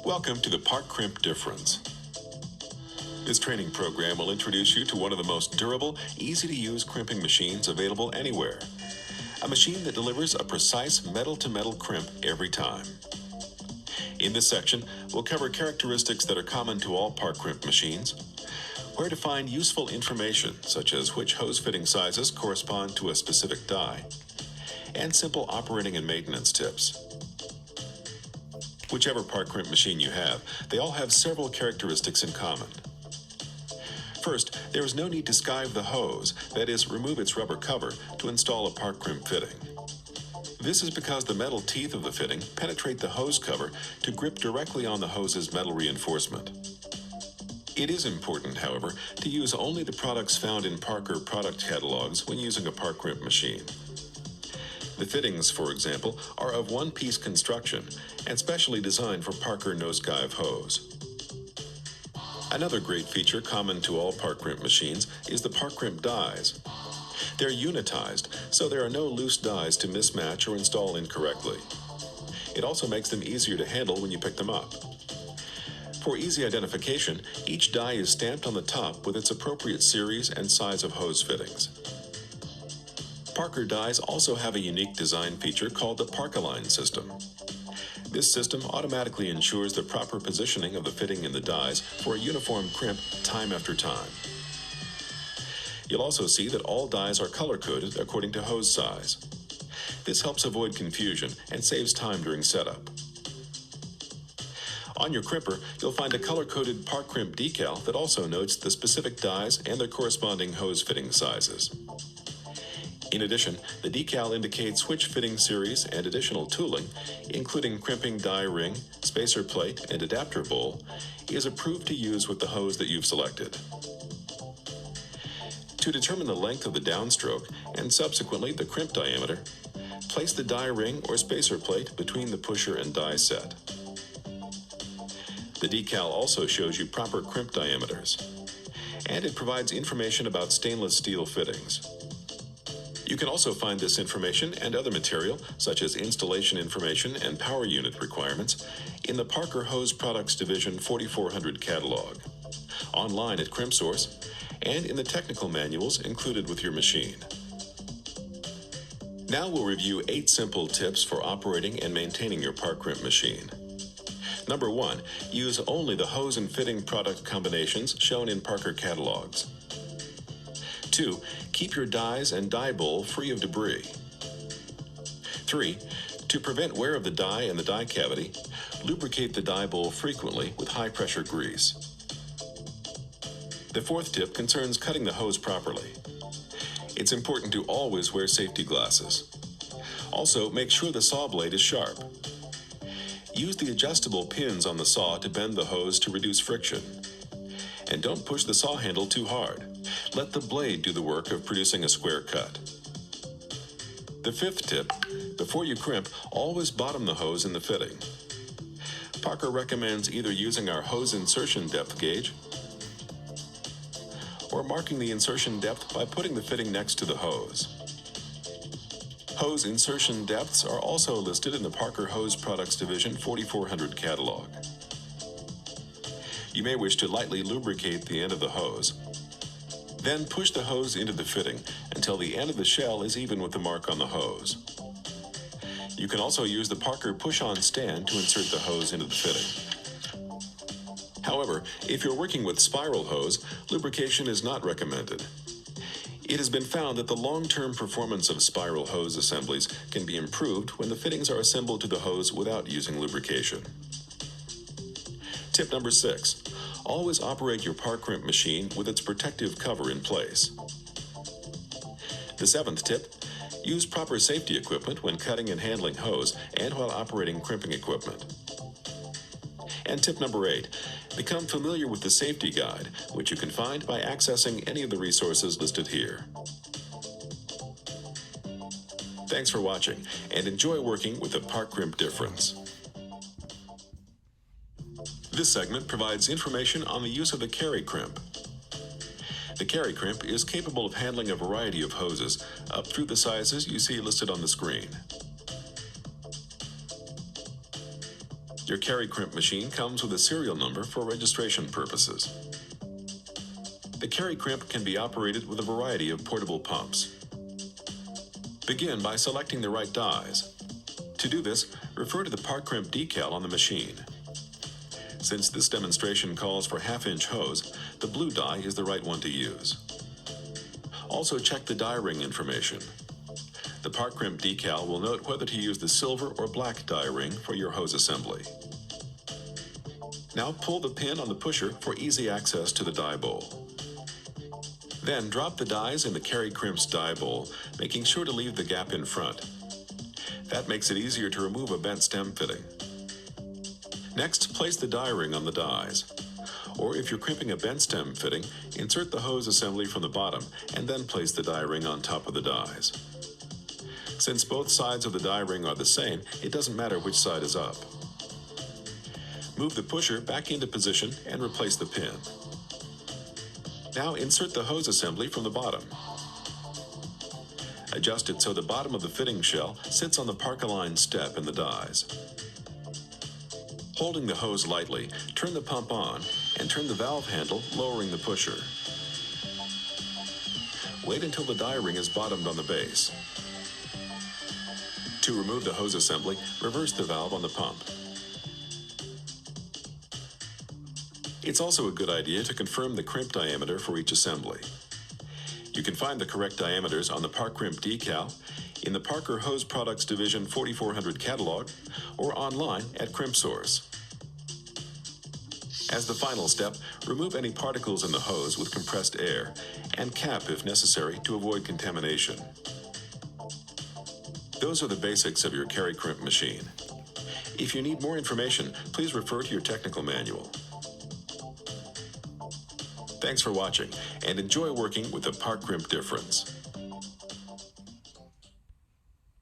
Welcome to the Karrykrimp difference. This training program will introduce you to one of the most durable, easy-to-use crimping machines available anywhere. A machine that delivers a precise metal-to-metal crimp every time. In this section, we'll cover characteristics that are common to all Karrykrimp machines, where to find useful information such as which hose fitting sizes correspond to a specific die, and simple operating and maintenance tips. Whichever Karrykrimp machine you have, they all have several characteristics in common. First, there is no need to skive the hose, that is, remove its rubber cover, to install a Karrykrimp fitting. This is because the metal teeth of the fitting penetrate the hose cover to grip directly on the hose's metal reinforcement. It is important, however, to use only the products found in Parker product catalogs when using a Karrykrimp machine. The fittings, for example, are of one-piece construction and specially designed for Parker no-skive hose. Another great feature common to all Karrykrimp machines is the Karrykrimp dies. They're unitized, so there are no loose dies to mismatch or install incorrectly. It also makes them easier to handle when you pick them up. For easy identification, each die is stamped on the top with its appropriate series and size of hose fittings. Parker dies also have a unique design feature called the Park-Align system. This system automatically ensures the proper positioning of the fitting in the dies for a uniform crimp time after time. You'll also see that all dies are color-coded according to hose size. This helps avoid confusion and saves time during setup. On your crimper, you'll find a color-coded Karrykrimp decal that also notes the specific dies and their corresponding hose fitting sizes. In addition, the decal indicates which fitting series and additional tooling, including crimping die ring, spacer plate, and adapter bowl, is approved to use with the hose that you've selected. To determine the length of the downstroke and subsequently the crimp diameter, place the die ring or spacer plate between the pusher and die set. The decal also shows you proper crimp diameters, and it provides information about stainless steel fittings. You can also find this information and other material, such as installation information and power unit requirements, in the Parker Hose Products Division 4400 catalog, online at CrimpSource, and in the technical manuals included with your machine. Now we'll review 8 simple tips for operating and maintaining your Karrykrimp machine. Number 1, use only the hose and fitting product combinations shown in Parker catalogs. 2, keep your dies and die bowl free of debris. 3, to prevent wear of the die and the die cavity, lubricate the die bowl frequently with high-pressure grease. The 4th tip concerns cutting the hose properly. It's important to always wear safety glasses. Also, make sure the saw blade is sharp. Use the adjustable pins on the saw to bend the hose to reduce friction. And don't push the saw handle too hard. Let the blade do the work of producing a square cut. The 5th tip, before you crimp, always bottom the hose in the fitting. Parker recommends either using our hose insertion depth gauge or marking the insertion depth by putting the fitting next to the hose. Hose insertion depths are also listed in the Parker Hose Products Division 4400 catalog. You may wish to lightly lubricate the end of the hose. Then push the hose into the fitting until the end of the shell is even with the mark on the hose. You can also use the Parker push-on stand to insert the hose into the fitting. However, if you're working with spiral hose, lubrication is not recommended. It has been found that the long-term performance of spiral hose assemblies can be improved when the fittings are assembled to the hose without using lubrication. Tip number 6. Always operate your Karrykrimp machine with its protective cover in place. The 7th tip, use proper safety equipment when cutting and handling hose and while operating crimping equipment. And tip number 8, become familiar with the safety guide, which you can find by accessing any of the resources listed here. Thanks for watching, and enjoy working with the Karrykrimp difference. This segment provides information on the use of the Karrykrimp. The Karrykrimp is capable of handling a variety of hoses, up through the sizes you see listed on the screen. Your Karrykrimp machine comes with a serial number for registration purposes. The Karrykrimp can be operated with a variety of portable pumps. Begin by selecting the right dies. To do this, refer to the Karrykrimp decal on the machine. Since this demonstration calls for half-inch hose, the blue die is the right one to use. Also check the die ring information. The Karrykrimp decal will note whether to use the silver or black die ring for your hose assembly. Now pull the pin on the pusher for easy access to the die bowl. Then drop the dies in the Karrykrimp's die bowl, making sure to leave the gap in front. That makes it easier to remove a bent stem fitting. Next, place the die ring on the dies. Or if you're crimping a bent stem fitting, insert the hose assembly from the bottom and then place the die ring on top of the dies. Since both sides of the die ring are the same, it doesn't matter which side is up. Move the pusher back into position and replace the pin. Now insert the hose assembly from the bottom. Adjust it so the bottom of the fitting shell sits on the park-aligned step in the dies. Holding the hose lightly, turn the pump on and turn the valve handle, lowering the pusher. Wait until the die ring is bottomed on the base. To remove the hose assembly, reverse the valve on the pump. It's also a good idea to confirm the crimp diameter for each assembly. You can find the correct diameters on the Karrykrimp decal, in the Parker Hose Products Division 4400 catalog, or online at Crimp Source. As the final step, remove any particles in the hose with compressed air, and cap if necessary to avoid contamination. Those are the basics of your Karrykrimp machine. If you need more information, please refer to your technical manual. Thanks for watching, and enjoy working with the Karrykrimp difference.